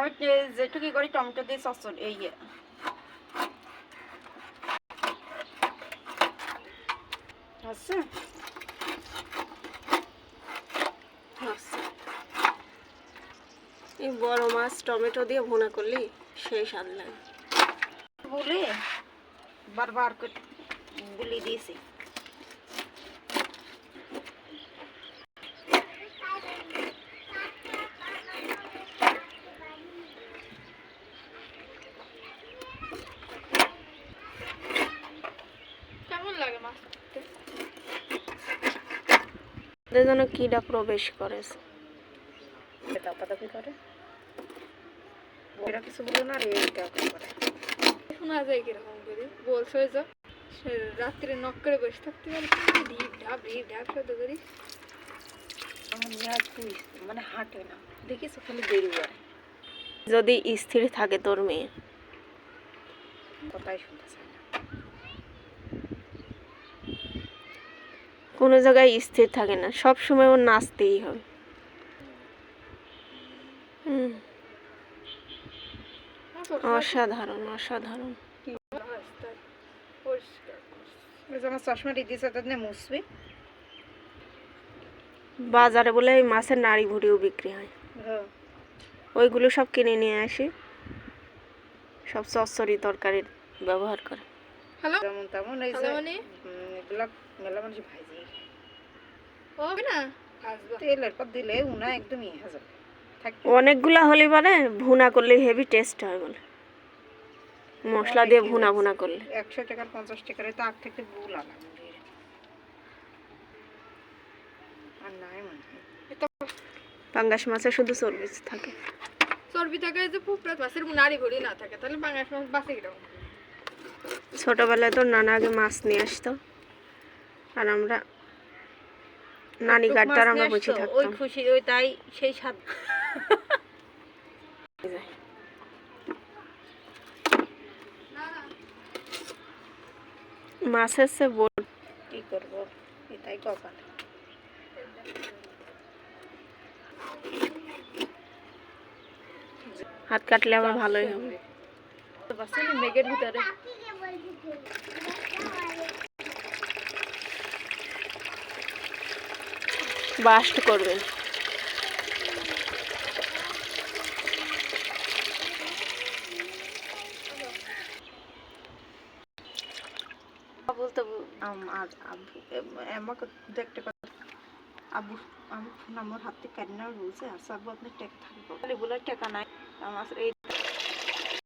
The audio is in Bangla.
আমি যেটুকু করি টমেটো দিয়ে সস এই আচ্ছা এই বড় মাছ টমেটো দিয়ে ভুনা করলি সেই স্বাদ লাগে বলে বারবার করে গুলি দিয়েছি। কেমন লাগে মাছ যেন কিডা প্রবেশ করেছে দাপাদাপি করে ওরা কিছু বলে না রে করে শোনা যায় কিরকম করে বলছো যে রাত্রে নক করে বসে থাকতে পারি ঢিপ ঢাপ শব্দ করি আমার মেয়াজ তুই মানে হাঁটে না দেখিস খালি দেরি করে যদি স্থির থাকে তোর মেয়ে কথাই শুনতে চায় না কোনো জায়গায় স্থির থাকে না, সব সময় ওর নাচতেই হবে। অসাধারণ অসাধারণ। বাজারে বলে এই মাছের নাড়ি ভুড়িও বিক্রি হয়, ওইগুলো সব কিনে নিয়ে আসি, সব চচ্চড়ি তরকারির ব্যবহার করে। যেমন তেমন এই যে এগুলা মেলা মানুষ ভাজি হবে না তেলের পর দিলে উনা একদমই হাজার অনেকগুলা হলে পারে ভুনা করলে হেভি টেস্ট হয় বলে, মশলা দিয়ে ভুনা ভুনা করলে। 100 টাকার 50 টাকার তো আগ থেকে ভুল আনা আর নাই মানে পাঙ্গাস মাছে শুধু চর্বি থাকে, চর্বি থাকে যে পুকুর মাছের নাড়ি ভরি না থাকে তাহলে পাঙ্গাস মাছ বাঁচে কিরকম। ছোটবেলায় তো নানা আগে মাছ নিয়ে আসতো আর আমরা নানি কাটতো আর আমরা বসে থাকতাম, ওই খুশি ওই তাই সেই স্বাদ। মাছের সে বড় কি করবো এটাই কপাল। হাত কাটলে আমার ভালোই হবে। মেঘের ভিতরে বাস্ট করবেন। বলতে আমাকে একটা কথা আবু আমি ফোন আমার হাত থেকে কান্না বলছে আচ্ছা আব্বু আপনার টাকা থাকবে বলে টাকা নাই আমার এই